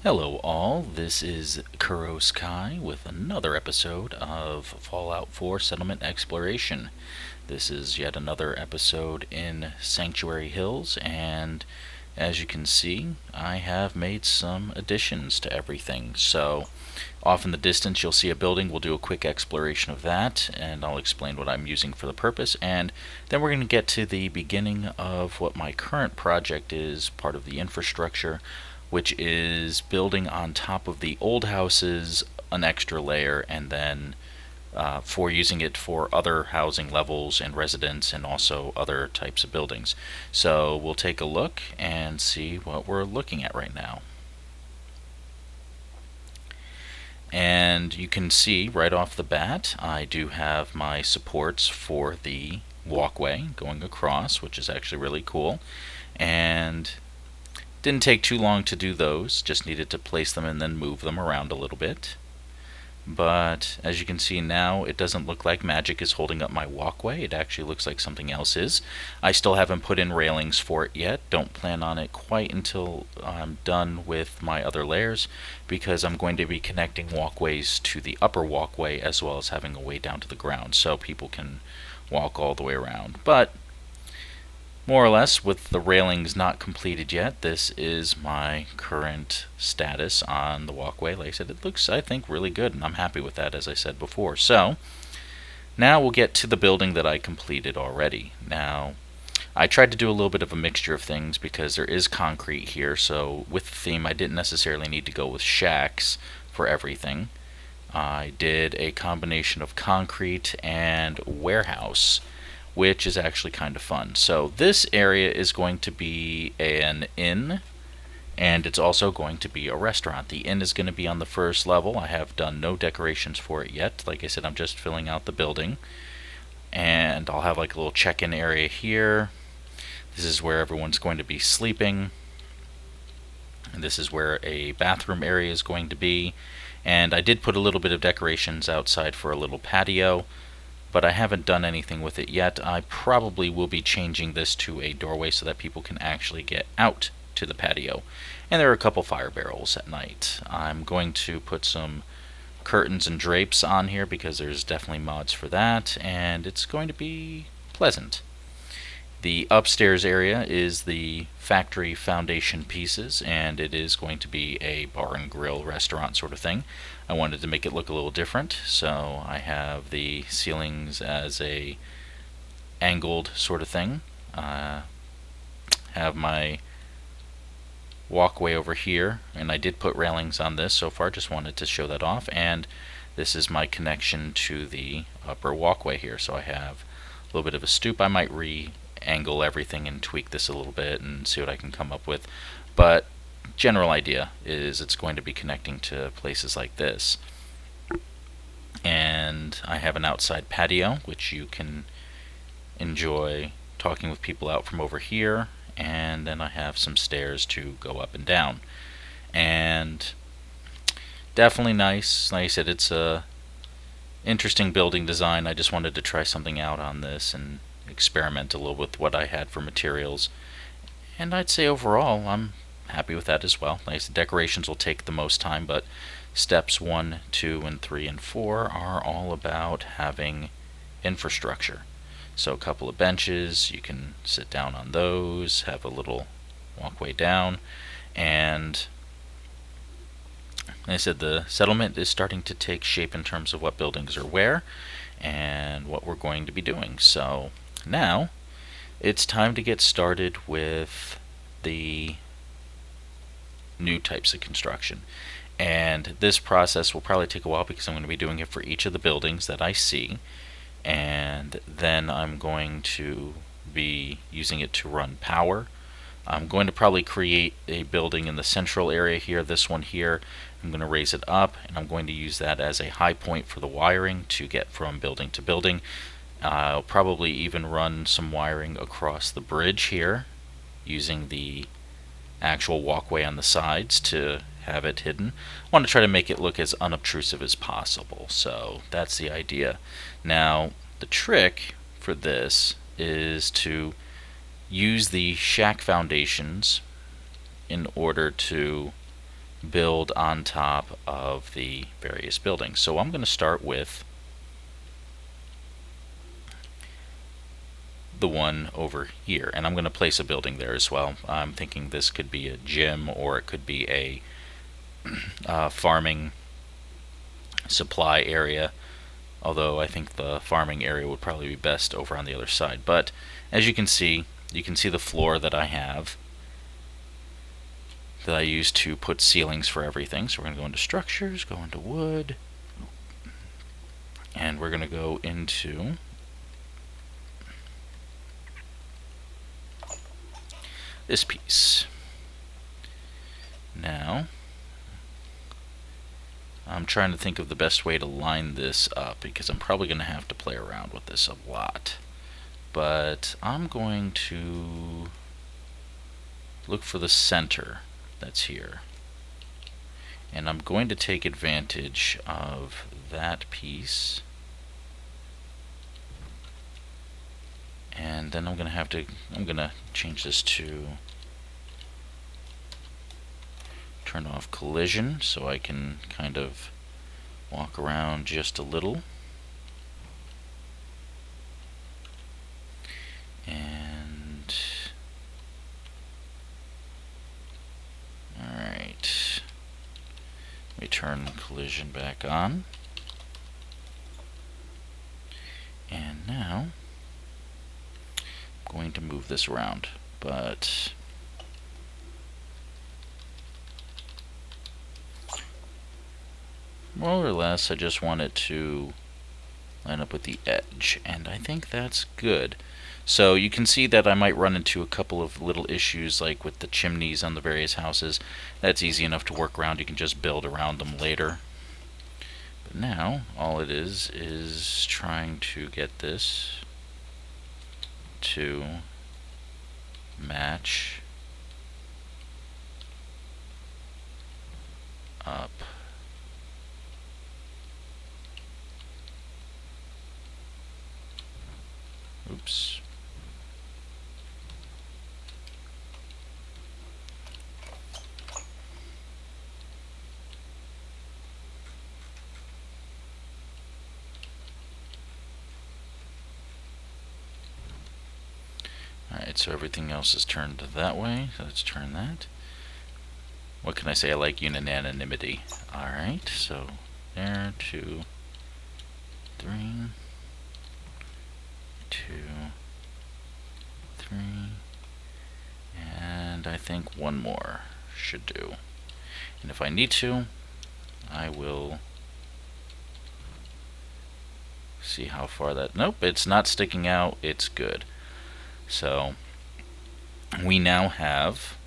Hello, all. This is Kuros Kai with another episode of Fallout 4 Settlement Exploration. This is yet another episode in Sanctuary Hills, and as you can see, I have made some additions to everything. So, off in the distance, you'll see a building. We'll do a quick exploration of that, and I'll explain what I'm using for the purpose. And then we're going to get to the beginning of what my current project is, part of the infrastructure, which is building on top of the old houses an extra layer, and then for using it for other housing levels and residents and also other types of buildings. So we'll take a look and see what we're looking at right now. And you can see right off the bat, I do have my supports for the walkway going across, which is actually really cool. And didn't take too long to do those, just needed to place them and then move them around a little bit. But as you can see now, it doesn't look like magic is holding up my walkway. It actually looks like something else is. I still haven't put in railings for it yet. Don't plan on it quite until I'm done with my other layers, because I'm going to be connecting walkways to the upper walkway as well as having a way down to the ground so people can walk all the way around. But more or less, with the railings not completed yet, this is my current status on the walkway. Like I said, it looks, I think, really good, and I'm happy with that, as I said before. So, now we'll get to the building that I completed already. Now, I tried to do a little bit of a mixture of things because there is concrete here, so with the theme, I didn't necessarily need to go with shacks for everything. I did a combination of concrete and warehouse, which is actually kind of fun. So this area is going to be an inn, and it's also going to be a restaurant. The inn is going to be on the first level. I have done no decorations for it yet. Like I said, I'm just filling out the building. And I'll have like a little check-in area here. This is where everyone's going to be sleeping. And this is where a bathroom area is going to be. And I did put a little bit of decorations outside for a little patio, but I haven't done anything with it yet. I probably will be changing this to a doorway so that people can actually get out to the patio. And there are a couple fire barrels at night. I'm going to put some curtains and drapes on here because there's definitely mods for that, and it's going to be pleasant. The upstairs area is the factory foundation pieces, and it is going to be a bar and grill restaurant sort of thing. I wanted to make it look a little different, so I have the ceilings as a angled sort of thing. Have my walkway over here, and I did put railings on this so far, just wanted to show that off. And this is my connection to the upper walkway here, so I have a little bit of a stoop. I might angle everything and tweak this a little bit and see what I can come up with, but general idea is it's going to be connecting to places like this. And I have an outside patio which you can enjoy talking with people out from over here, and then I have some stairs to go up and down, and definitely nice. Like I said, it's a interesting building design. I just wanted to try something out on this and experiment a little with what I had for materials, and I'd say overall I'm happy with that as well. Like I said, decorations will take the most time, but steps 1, 2, and 3, and 4 are all about having infrastructure. So a couple of benches, you can sit down on those, have a little walkway down, and like I said, the settlement is starting to take shape in terms of what buildings are where and what we're going to be doing. So now it's time to get started with the new types of construction. And this process will probably take a while because I'm going to be doing it for each of the buildings that I see. And then I'm going to be using it to run power. I'm going to probably create a building in the central area here, this one here. I'm going to raise it up, and I'm going to use that as a high point for the wiring to get from building to building. I'll probably even run some wiring across the bridge here using the actual walkway on the sides to have it hidden. I want to try to make it look as unobtrusive as possible, so that's the idea. Now, the trick for this is to use the shack foundations in order to build on top of the various buildings. So I'm going to start with the one over here, and I'm going to place a building there as well. I'm thinking this could be a gym, or it could be a farming supply area, although I think the farming area would probably be best over on the other side. But as you can see the floor that I have that I use to put ceilings for everything. So we're going to go into structures, go into wood, and we're going to go into this piece. Now, I'm trying to think of the best way to line this up, because I'm probably going to have to play around with this a lot. But I'm going to look for the center that's here. And I'm going to take advantage of that piece. And then I'm going to change this to turn off collision so I can kind of walk around just a little. And alright, let me turn collision back on. And now I'm going to move this around, but more or less I just want it to line up with the edge, and I think that's good. So you can see that I might run into a couple of little issues, like with the chimneys on the various houses. That's easy enough to work around. You can just build around them later. But now all it is trying to get this to match up. Oops. Alright, so everything else is turned that way, so let's turn that. What can I say? I like unanimity. Alright, so there, 2, 3, 2, 3, and I think one more should do. And if I need to, I will see how far that... Nope, it's not sticking out. It's good. So we now have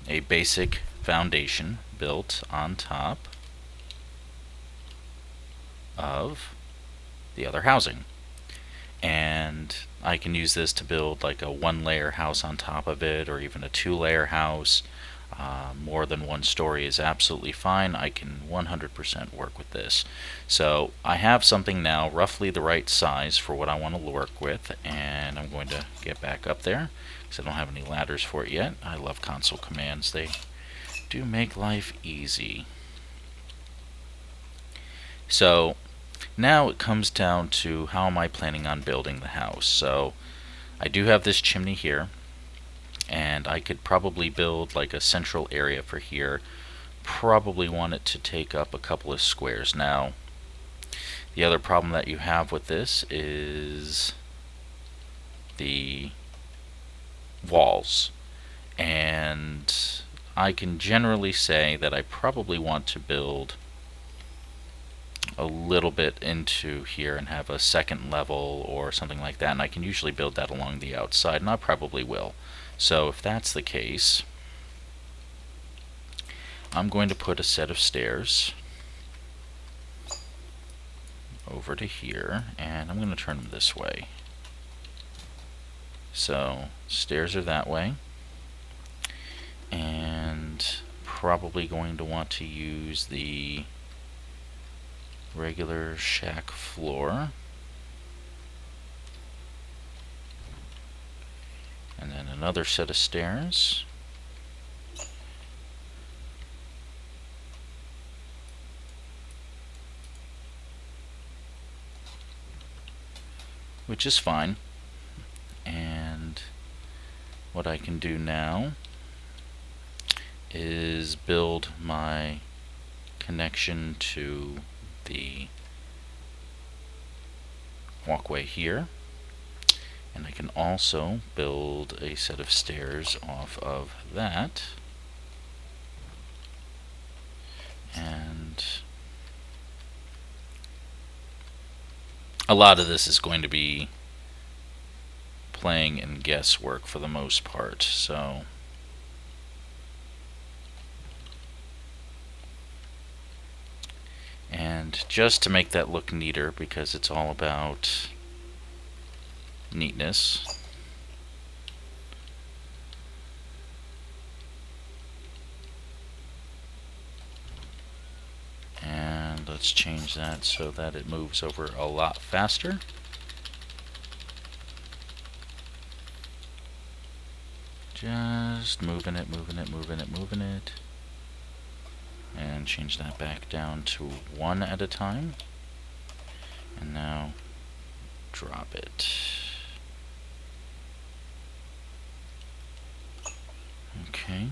a basic foundation built on top of the other housing. And I can use this to build like a 1-layer house on top of it, or even a 2-layer house. More than 1 story is absolutely fine. I can 100% work with this. So I have something now roughly the right size for what I want to work with, and I'm going to get back up there because I don't have any ladders for it yet. I love console commands. They do make life easy. So now it comes down to how am I planning on building the house. So I do have this chimney here, and I could probably build like a central area for here. Probably want it to take up a couple of squares. Now, the other problem that you have with this is the walls. And I can generally say that I probably want to build a little bit into here and have a second level or something like that, and I can usually build that along the outside, and I probably will. So if that's the case, I'm going to put a set of stairs over to here, and I'm going to turn them this way. So stairs are that way, and probably going to want to use the regular shack floor, and then another set of stairs, which is fine. And what I can do now is build my connection to the walkway here, and I can also build a set of stairs off of that, and a lot of this is going to be playing in guesswork for the most part, so and just to make that look neater, because it's all about neatness, and let's change that so that it moves over a lot faster. Just moving it, and change that back down to 1 at a time, and now drop it. Okay.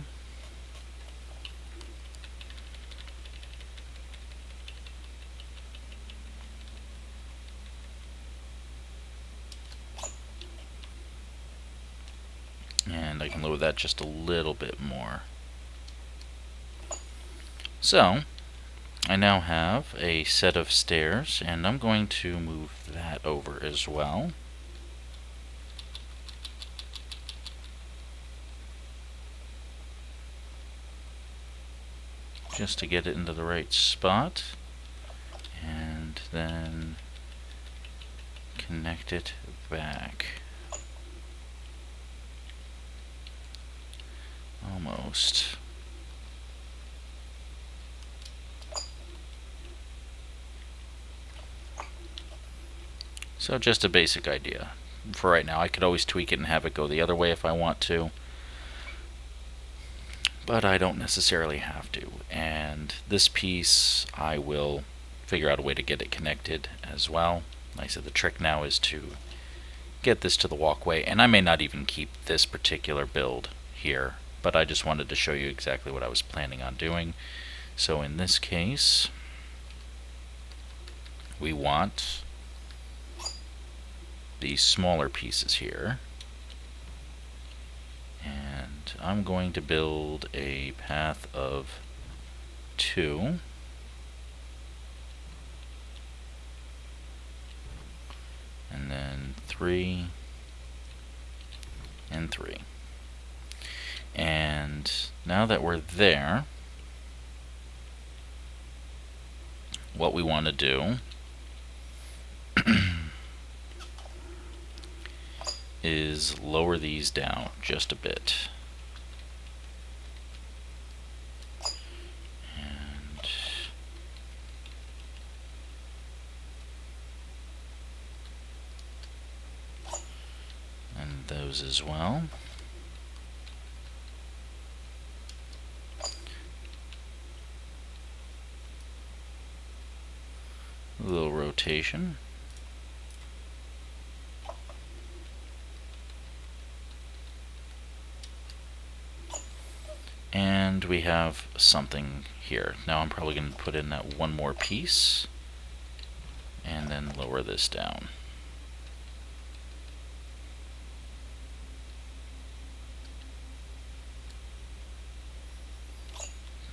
And I can lower that just a little bit more. So, I now have a set of stairs, and I'm going to move that over as well. Just to get it into the right spot, and then connect it back. Almost. So just a basic idea. For right now, I could always tweak it and have it go the other way if I want to, but I don't necessarily have to. And this piece, I will figure out a way to get it connected as well. Like I said, the trick now is to get this to the walkway, and I may not even keep this particular build here, but I just wanted to show you exactly what I was planning on doing. So in this case, we want these smaller pieces here, and I'm going to build a path of 2, and then 3 and 3. And now that we're there, what we want to do is lower these down just a bit. And those as well. A little rotation. And we have something here. Now I'm probably going to put in that one more piece and then lower this down.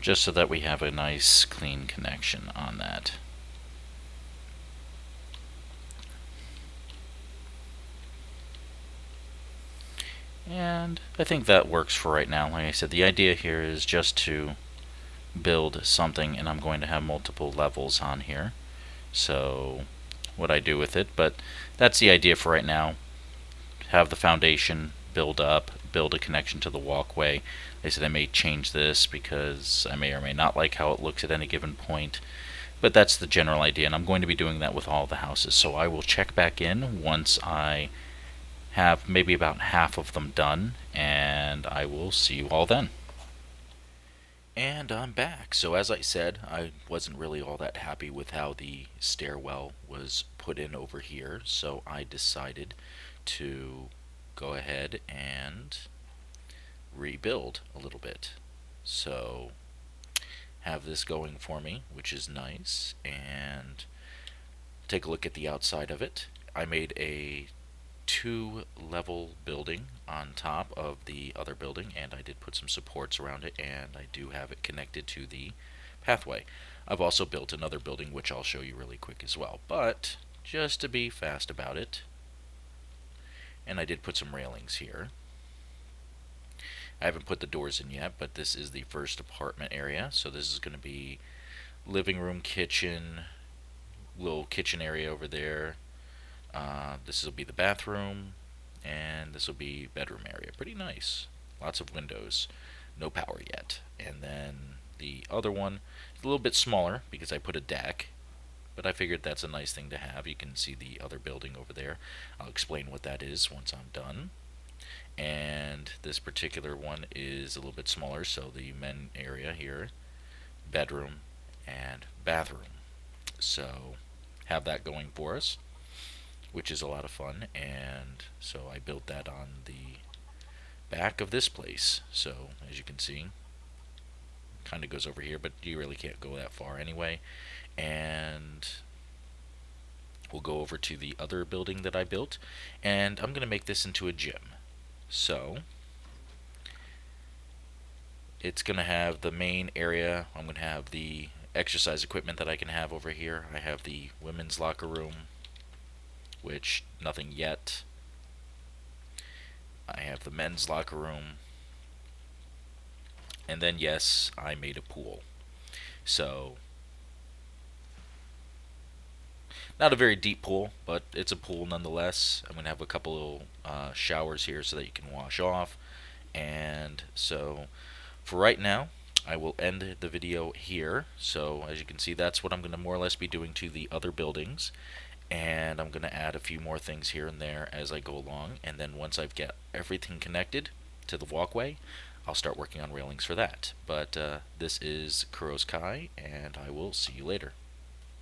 Just so that we have a nice clean connection on that. And I think that works for right now. Like I said, the idea here is just to build something, and I'm going to have multiple levels on here. So what I do with it, but that's the idea for right now. Have the foundation build up, build a connection to the walkway. Like I said, I may change this because I may or may not like how it looks at any given point, but that's the general idea, and I'm going to be doing that with all the houses. So I will check back in once I have maybe about half of them done, and I will see you all then. And I'm back. So as I said, I wasn't really all that happy with how the stairwell was put in over here, so I decided to go ahead and rebuild a little bit. So have this going for me, which is nice, and take a look at the outside of it. I made a 2-level building on top of the other building, and I did put some supports around it, and I do have it connected to the pathway. I've also built another building, which I'll show you really quick as well, but just to be fast about it, and I did put some railings here. I haven't put the doors in yet, but this is the first apartment area, so this is going to be living room, kitchen, little kitchen area over there. This will be the bathroom, and this will be bedroom area. Pretty nice. Lots of windows. No power yet. And then the other one is a little bit smaller because I put a deck, but I figured that's a nice thing to have. You can see the other building over there. I'll explain what that is once I'm done. And this particular one is a little bit smaller, so the men area here, bedroom and bathroom. So have that going for us, which is a lot of fun. And so I built that on the back of this place. So as you can see, kind of goes over here, but you really can't go that far anyway. And we'll go over to the other building that I built, and I'm going to make this into a gym. So it's going to have the main area. I'm going to have the exercise equipment that I can have over here. I have the women's locker room, which nothing yet. I have the men's locker room. And then, yes, I made a pool. So not a very deep pool, but it's a pool nonetheless. I'm going to have a couple showers here so that you can wash off. And so for right now, I will end the video here. So as you can see, that's what I'm going to more or less be doing to the other buildings. And I'm going to add a few more things here and there as I go along. And then once I've got everything connected to the walkway, I'll start working on railings for that. But this is Kuros Kai, and I will see you later.